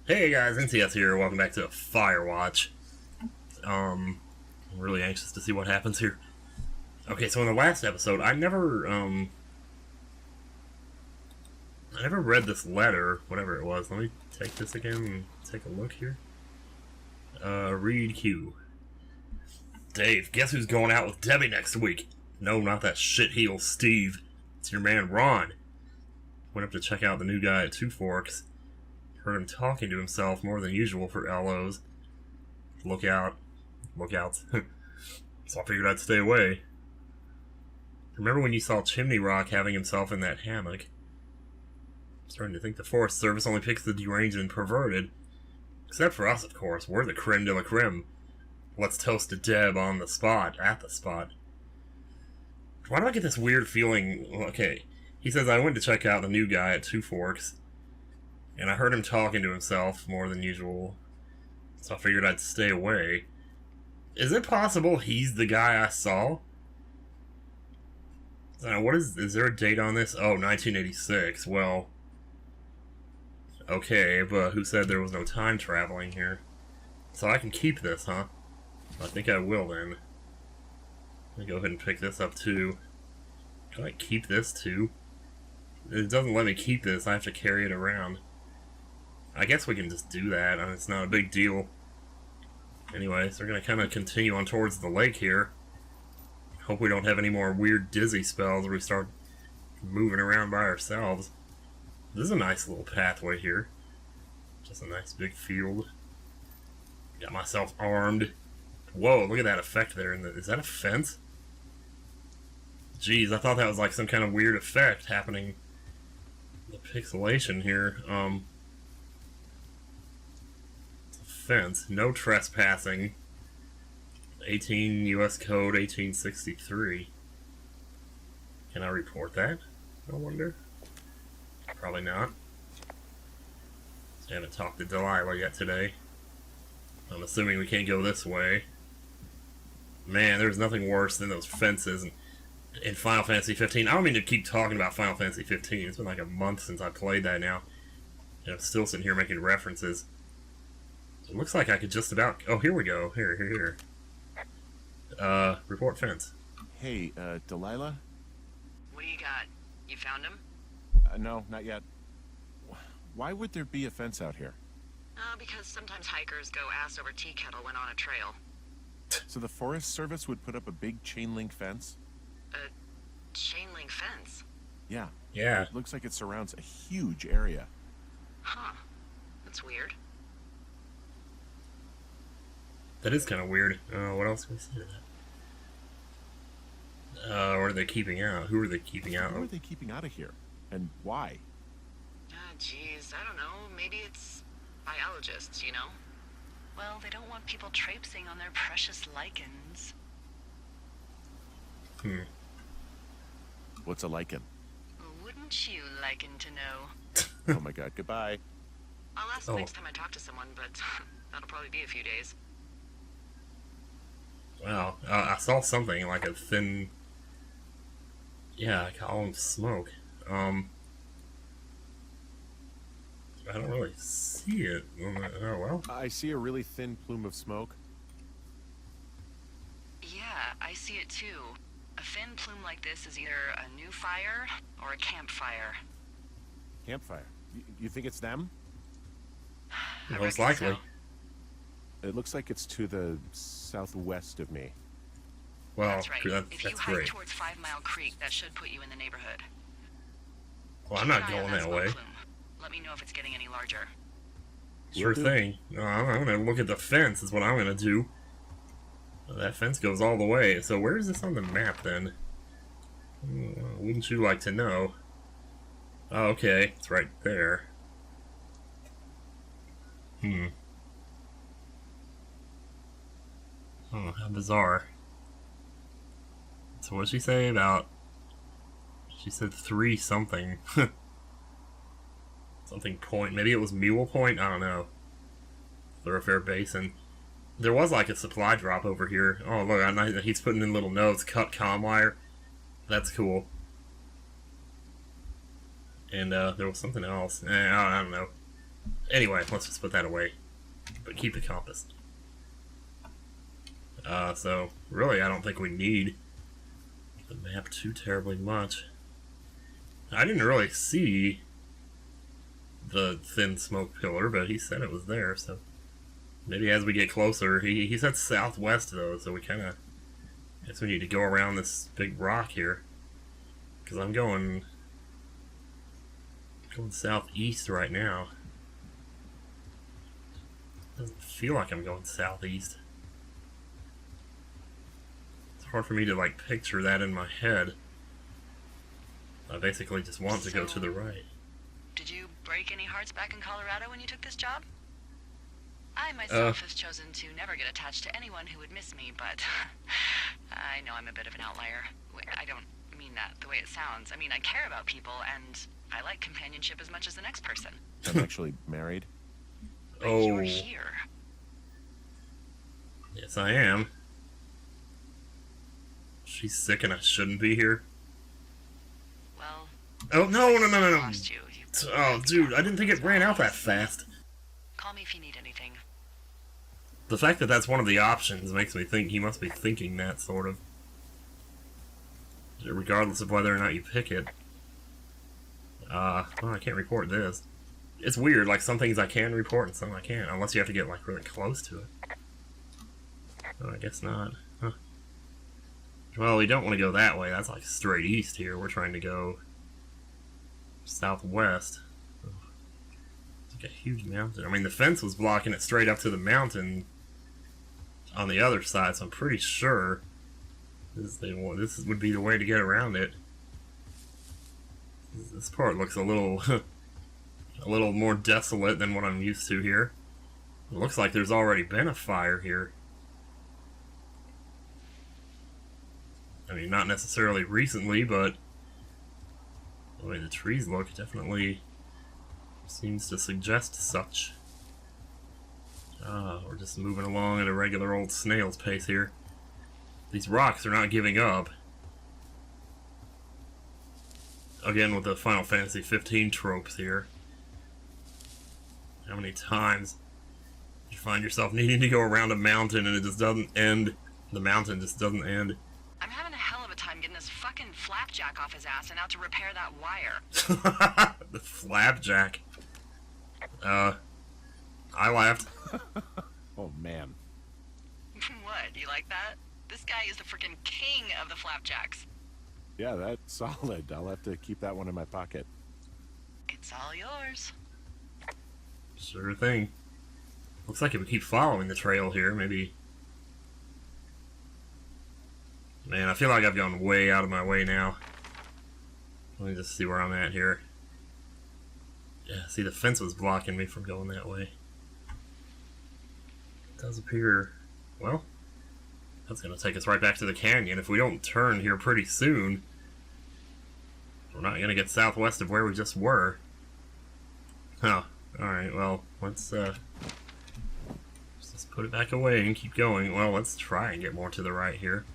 Hey guys, NCS here. Welcome back to Firewatch. I'm really anxious to see what happens here. Okay, so in the last episode, I never read this letter, whatever it was. Let me take this again and take a look here. Read Q. Dave, guess who's going out with Debbie next week? No, not that shitheel Steve. It's your man Ron. Went up to check out the new guy at Two Forks. Heard him talking to himself more than usual for LOs. Look out. Lookouts. So I figured I'd stay away. Remember when you saw Chimney Rock having himself in that hammock? I'm starting to think the Forest Service only picks the deranged and perverted. Except for us, of course. We're the creme de la creme. Let's toast to Deb on the spot. At the spot. Why do I get this weird feeling? Okay. He says, I went to check out the new guy at Two Forks. And I heard him talking to himself more than usual. So I figured I'd stay away. Is it possible he's the guy I saw? What is there a date on this? Oh, 1986. Well, okay, but who said there was no time traveling here? So I can keep this, huh? I think I will then. Let me go ahead and pick this up too. Can I keep this too? It doesn't let me keep this. I have to carry it around. I guess we can just do that. It's not a big deal. Anyway, so we're going to kind of continue on towards the lake here. Hope we don't have any more weird dizzy spells where we start moving around by ourselves. This is a nice little pathway here. Just a nice big field. Got myself armed. Whoa, look at that effect there. Is that a fence? Jeez, I thought that was like some kind of weird effect happening. The pixelation here. Fence. No trespassing. 18 U.S. Code 1863. Can I report that? I wonder. Probably not. I haven't talked to Delilah yet today. I'm assuming we can't go this way. Man, there's nothing worse than those fences in Final Fantasy 15. I don't mean to keep talking about Final Fantasy 15. It's been like a month since I played that now. And I'm still sitting here making references. It looks like I could just about... Oh, here we go. Here. Report fence. Hey, Delilah? What do you got? You found him? No, not yet. Why would there be a fence out here? Because sometimes hikers go ass over tea kettle when on a trail. So the Forest Service would put up a big chain link fence? A chain link fence? Yeah. Yeah. It looks like it surrounds a huge area. Huh. That's weird. That is kind of weird. What else can we say to that? What are they keeping out? Who are they keeping out? Who are they keeping out of here? And why? Geez, I don't know. Maybe it's biologists, you know? Well, they don't want people traipsing on their precious lichens. What's a lichen? Wouldn't you liken to know? Oh my god, goodbye. I'll ask next time I talk to someone, but that'll probably be a few days. Wow. I saw something like a thin... Yeah, column of smoke. I don't really see it. Oh, well. I see a really thin plume of smoke. Yeah, I see it too. A thin plume like this is either a new fire or a campfire. Campfire. You think it's them? Most likely. So. It looks like it's to the southwest of me. Well, That's right. If you that's hike great. towards 5 Mile Creek, that should put you in the neighborhood. Well, I'm not going that way. Plume. Let me know if it's getting any larger. Sure thing. I'm going to look at the fence is what I'm going to do. That fence goes all the way. So where is this on the map then? Wouldn't you like to know? Oh, okay. It's right there. Oh, how bizarre. So what did she say about... She said 3 something. Something point. Maybe it was Mule Point? I don't know. Thoroughfare Basin. There was like a supply drop over here. Oh, look, he's putting in little notes. Cut comm wire. That's cool. And there was something else. I don't know. Anyway, let's just put that away. But keep the compass. So, really, I don't think we need the map too terribly much. I didn't really see the thin smoke pillar, but he said it was there, so maybe as we get closer, he said southwest though, so we kind of, I guess we need to go around this big rock here, because I'm going southeast right now. Doesn't feel like I'm going southeast. It's hard for me to like picture that in my head. I basically just want to go to the right. Did you break any hearts back in Colorado when you took this job? I myself have chosen to never get attached to anyone who would miss me, but I know I'm a bit of an outlier. I don't mean that the way it sounds. I mean, I care about people, and I like companionship as much as the next person. I'm actually married. But Oh. you're here. Yes, I am. She's sick and I shouldn't be here. Well, Oh, no. lost you. Oh, dude, I didn't think it ran out that fast. Call me if you need anything. The fact that that's one of the options makes me think he must be thinking that, sort of. Regardless of whether or not you pick it. Well, I can't report this. It's weird, like some things I can report and some I can't, unless you have to get like really close to it. Oh, I guess not. Huh. Well, we don't want to go that way, that's like straight east here. We're trying to go southwest. It's like a huge mountain. I mean, the fence was blocking it straight up to the mountain on the other side, so I'm pretty sure this would be the way to get around it. This part looks a little a little more desolate than what I'm used to here. It looks like there's already been a fire here. I mean, not necessarily recently, but the way the trees look definitely seems to suggest such. We're just moving along at a regular old snail's pace here. These rocks are not giving up. Again, with the Final Fantasy 15 tropes here. How many times you find yourself needing to go around a mountain and it just doesn't end? The mountain just doesn't end. I'm having a hell of a time getting this fucking flapjack off his ass and out to repair that wire. The flapjack. I laughed. Oh, man. What? You like that? This guy is the freaking king of the flapjacks. Yeah, that's solid. I'll have to keep that one in my pocket. It's all yours. Sure thing. Looks like if we keep following the trail here, maybe... Man, I feel like I've gone way out of my way now. Let me just see where I'm at here. Yeah, see, the fence was blocking me from going that way. It does appear... Well, that's going to take us right back to the canyon. If we don't turn here pretty soon, we're not going to get southwest of where we just were. Huh. Alright, well, let's just put it back away and keep going. Well, let's try and get more to the right here.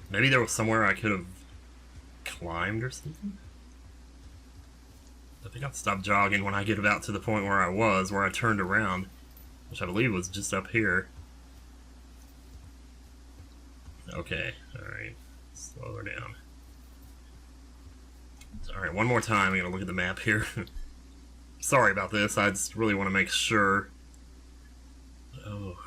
Maybe there was somewhere I could have climbed or something? I think I'll stop jogging when I get about to the point where I was, where I turned around, which I believe was just up here. Okay, alright. Slow her down. Alright, one more time, I'm gonna look at the map here. Sorry about this, I just really want to make sure. Oh.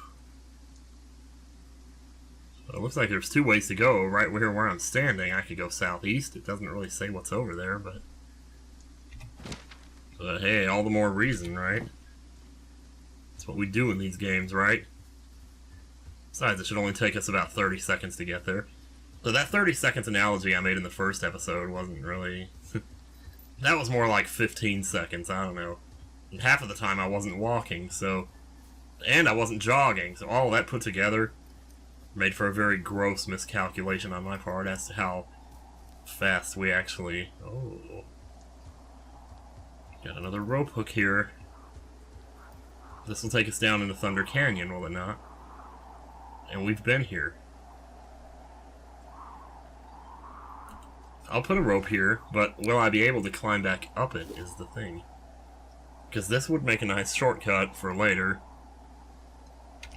Well, it looks like there's two ways to go. Right where I'm standing, I could go southeast. It doesn't really say what's over there, but hey, all the more reason, right? That's what we do in these games, right? Besides, it should only take us about 30 seconds to get there. So that 30 seconds analogy I made in the first episode wasn't really... That was more like 15 seconds, I don't know. And half of the time I wasn't walking, so... And I wasn't jogging, so all that put together made for a very gross miscalculation on my part as to how fast we actually... Oh... Got another rope hook here. This will take us down into Thunder Canyon, will it not? And we've been here. I'll put a rope here, but will I be able to climb back up it is the thing. Because this would make a nice shortcut for later.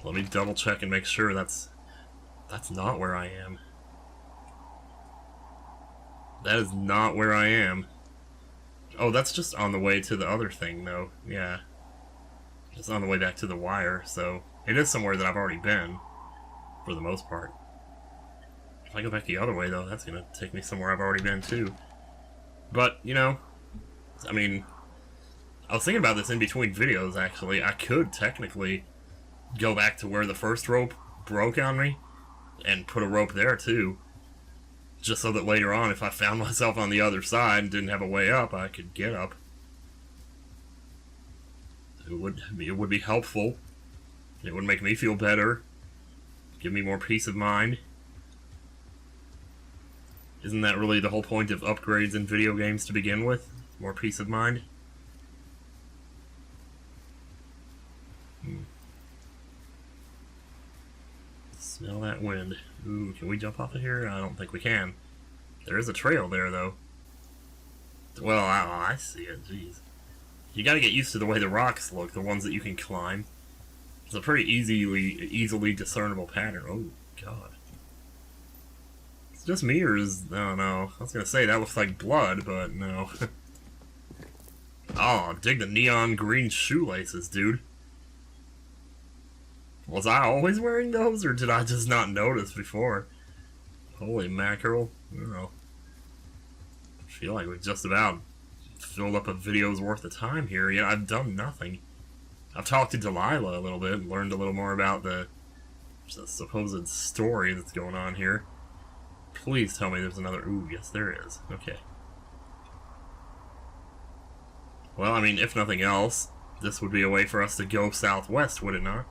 Let me double check and make sure that's not where I am. That is not where I am. Oh, that's just on the way to the other thing, though. Yeah. It's on the way back to the wire, so it is somewhere that I've already been, for the most part. If I go back the other way, though, that's gonna take me somewhere I've already been, too. But, you know, I mean, I was thinking about this in between videos, actually. I could technically go back to where the first rope broke on me and put a rope there, too. Just so that later on, if I found myself on the other side and didn't have a way up, I could get up. It would be helpful. It would make me feel better. Give me more peace of mind. Isn't that really the whole point of upgrades in video games to begin with? More peace of mind? Smell that wind. Ooh, can we jump off of here? I don't think we can. There is a trail there, though. Well, I see it. Jeez. You gotta get used to the way the rocks look, the ones that you can climb. It's a pretty easily discernible pattern. Oh, God. It's just me, or is... Oh, no. I was gonna say, that looks like blood, but no. Oh, dig the neon green shoelaces, dude. Was I always wearing those, or did I just not notice before? Holy mackerel. I don't know. I feel like we just about filled up a video's worth of time here, yet I've done nothing. I've talked to Delilah a little bit and learned a little more about the supposed story that's going on here. Please tell me there's another... Ooh, yes there is. Okay. Well, I mean, if nothing else, this would be a way for us to go southwest, would it not?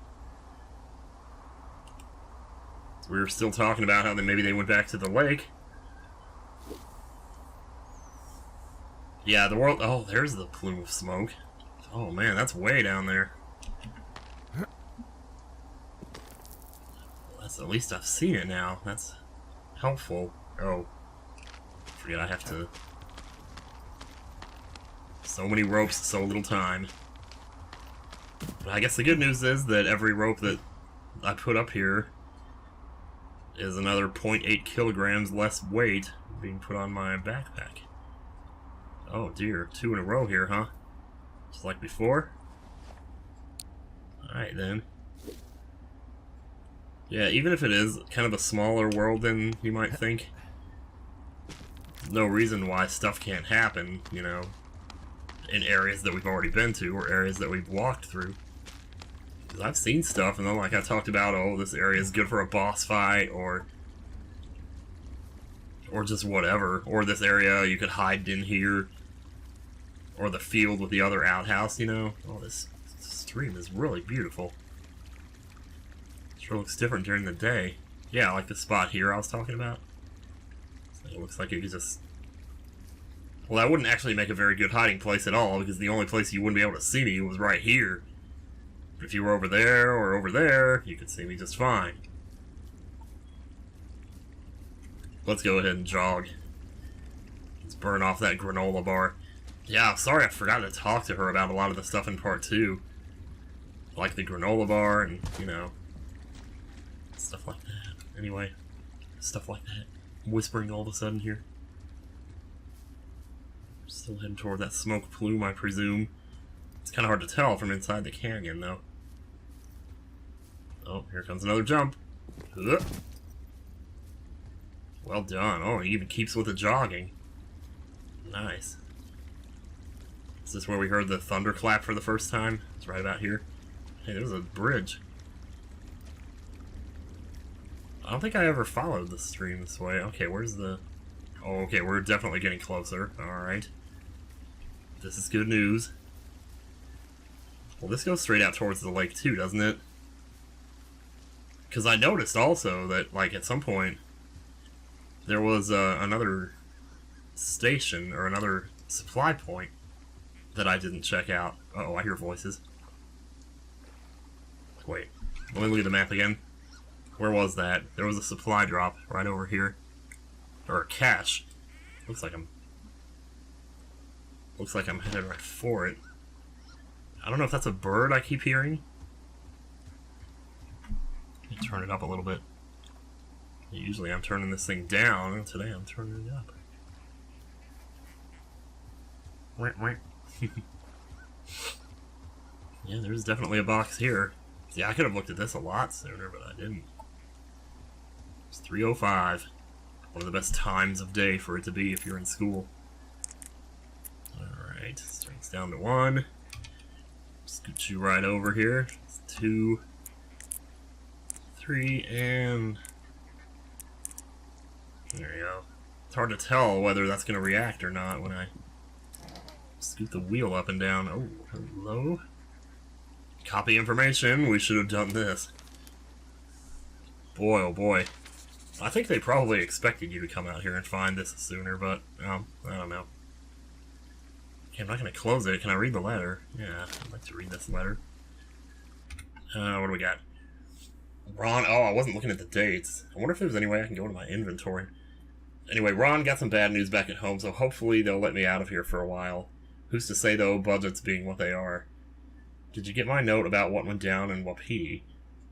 We were still talking about how maybe they went back to the lake. Yeah, the world... Oh, there's the plume of smoke. Oh, man, that's way down there. Well, that's... At least I've seen it now. That's helpful. Oh. Forget I have to... So many ropes, so little time. But I guess the good news is that every rope that I put up here is another 0.8 kilograms less weight being put on my backpack. Oh dear, 2 in a row here, huh? Just like before? Alright then. Yeah, even if it is kind of a smaller world than you might think, no reason why stuff can't happen, you know, in areas that we've already been to, or areas that we've walked through. Because I've seen stuff, and then like I talked about, oh, this area is good for a boss fight, or just whatever. Or this area, you could hide in here. Or the field with the other outhouse, you know? Oh, this stream is really beautiful. Sure looks different during the day. Yeah, like the spot here I was talking about. It looks like it could just... Well, that wouldn't actually make a very good hiding place at all, because the only place you wouldn't be able to see me was right here. But if you were over there, or over there, you could see me just fine. Let's go ahead and jog. Let's burn off that granola bar. Yeah, I'm sorry I forgot to talk to her about a lot of the stuff in part 2. Like the granola bar and, you know, stuff like that. Anyway, stuff like that. I'm whispering all of a sudden here. Still heading toward that smoke plume, I presume. It's kind of hard to tell from inside the canyon, though. Oh, here comes another jump. Ugh. Well done. Oh, he even keeps with the jogging. Nice. Is this where we heard the thunderclap for the first time? It's right about here. Hey, there's a bridge. I don't think I ever followed the stream this way. Okay, where's the... Oh, okay, we're definitely getting closer. Alright. This is good news. Well, this goes straight out towards the lake too, doesn't it? Because I noticed also that, like, at some point, there was another station, or another supply point, that I didn't check out. Uh-oh, I hear voices. Wait, let me look at the map again. Where was that? There was a supply drop right over here. Or a cache. Looks like I'm headed right for it. I don't know if that's a bird I keep hearing. Let me turn it up a little bit. Usually I'm turning this thing down, and today I'm turning it up. Yeah, there's definitely a box here. See, I could have looked at this a lot sooner, but I didn't. It's 3:05. One of the best times of day for it to be if you're in school. Alright, strength's down to 1. Scoot you right over here. It's 2, 3, and... there you go. It's hard to tell whether that's going to react or not when I scoot the wheel up and down. Oh, hello? Copy information. We should have done this. Boy, oh boy. I think they probably expected you to come out here and find this sooner, but, I don't know. Okay, I'm not going to close it. Can I read the letter? Yeah, I'd like to read this letter. What do we got? Ron, oh, I wasn't looking at the dates. I wonder if there's any way I can go into my inventory. Anyway, Ron got some bad news back at home, so hopefully they'll let me out of here for a while. Who's to say, though, budgets being what they are. Did you get my note about what went down in Wapiti?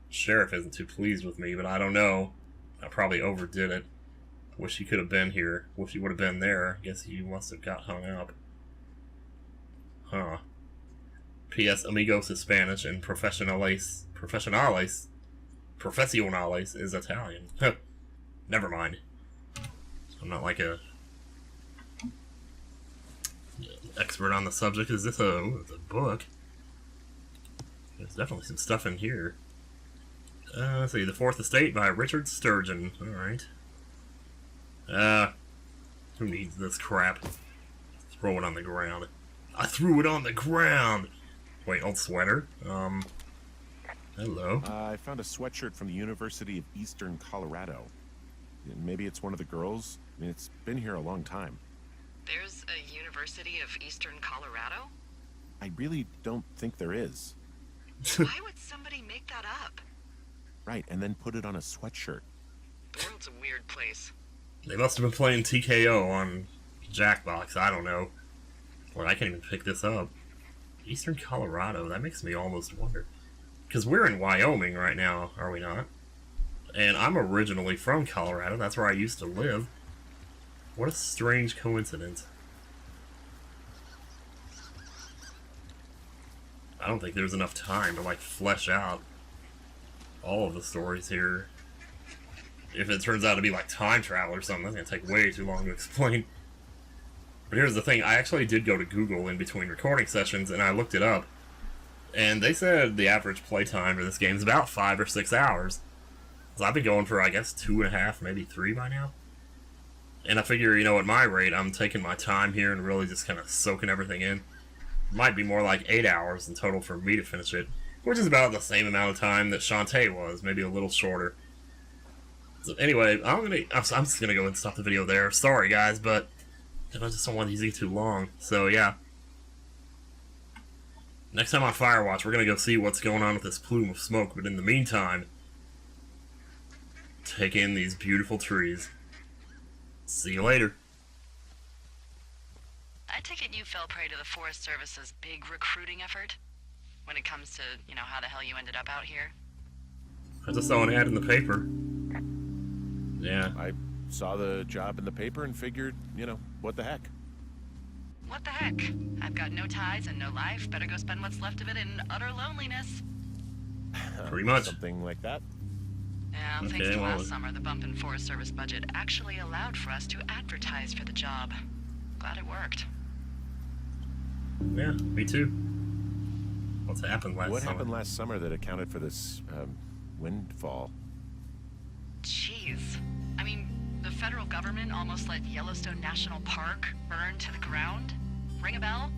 Sheriff isn't too pleased with me, but I don't know. I probably overdid it. Wish he could have been here. Wish he would have been there. Guess he must have got hung up. Huh. P.S. Amigos is Spanish and profesionales is Italian. Huh. Never mind. I'm not like a expert on the subject. Is this it's a book? There's definitely some stuff in here. Let's see, The Fourth Estate by Richard Sturgeon. Alright. Who needs this crap? Throw it on the ground. I threw it on the ground! Wait, old sweater? Hello. I found a sweatshirt from the University of Eastern Colorado. Maybe it's one of the girls? I mean, it's been here a long time. There's a University of Eastern Colorado? I really don't think there is. Why would somebody make that up? Right, and then put it on a sweatshirt. The world's a weird place. They must have been playing TKO on Jackbox, I don't know. Well, I can't even pick this up. Eastern Colorado, that makes me almost wonder. Because we're in Wyoming right now, are we not? And I'm originally from Colorado, that's where I used to live. What a strange coincidence. I don't think there's enough time to, like, flesh out all of the stories here. If it turns out to be, like, time travel or something, that's gonna take way too long to explain. But here's the thing, I actually did go to Google in between recording sessions, and I looked it up. And they said the average playtime for this game is about 5 or 6 hours. So I've been going for, I guess, 2.5, maybe 3 by now. And I figure, you know, at my rate, I'm taking my time here and really just kind of soaking everything in. Might be more like 8 hours in total for me to finish it, which is about the same amount of time that Shantae was, maybe a little shorter. So anyway, I'm just gonna go and stop the video there. Sorry guys, but I just don't want these to get too long. So yeah. Next time on Firewatch, we're gonna go see what's going on with this plume of smoke, but in the meantime, take in these beautiful trees. See you later. I take it you fell prey to the Forest Service's big recruiting effort? When it comes to, you know, how the hell you ended up out here? I just saw an ad in the paper. Yeah. I saw the job in the paper and figured, you know, what the heck. What the heck? I've got no ties and no life. Better go spend what's left of it in utter loneliness. Pretty much. Something like that. Yeah, Okay, thanks to well, last summer, the bump in Forest Service budget actually allowed for us to advertise for the job. Glad it worked. Yeah, me too. What's happened last What summer? happened last summer that accounted for this, windfall? Jeez. I mean, the federal government almost let Yellowstone National Park burn to the ground? Ring a bell?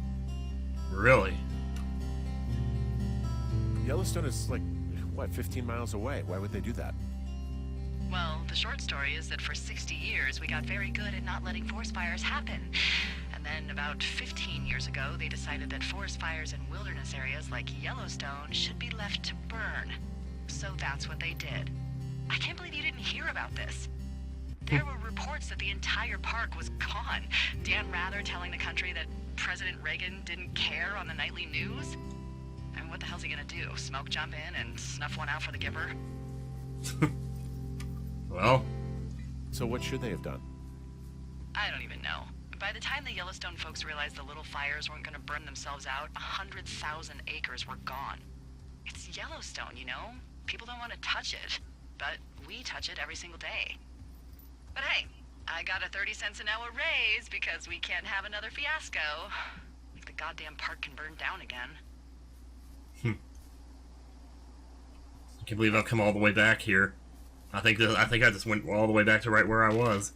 Really? Yellowstone is like, what, 15 miles away? Why would they do that? Well, the short story is that for 60 years, we got very good at not letting forest fires happen. And then about 15 years ago, they decided that forest fires in wilderness areas like Yellowstone should be left to burn. So that's what they did. I can't believe you didn't hear about this. There were reports that the entire park was gone. Dan Rather telling the country that President Reagan didn't care on the nightly news. And what the hell's he gonna do? Smoke jump in and snuff one out for the giver? Well, So what should they have done? I don't even know. By the time the Yellowstone folks realized the little fires weren't gonna burn themselves out, 100,000 acres were gone. It's Yellowstone, you know? People don't want to touch it. But we touch it every single day. But hey, I got a 30 cents an hour raise because we can't have another fiasco. Like the goddamn park can burn down again. I can't believe I've come all the way back here. I think I just went all the way back to right where I was.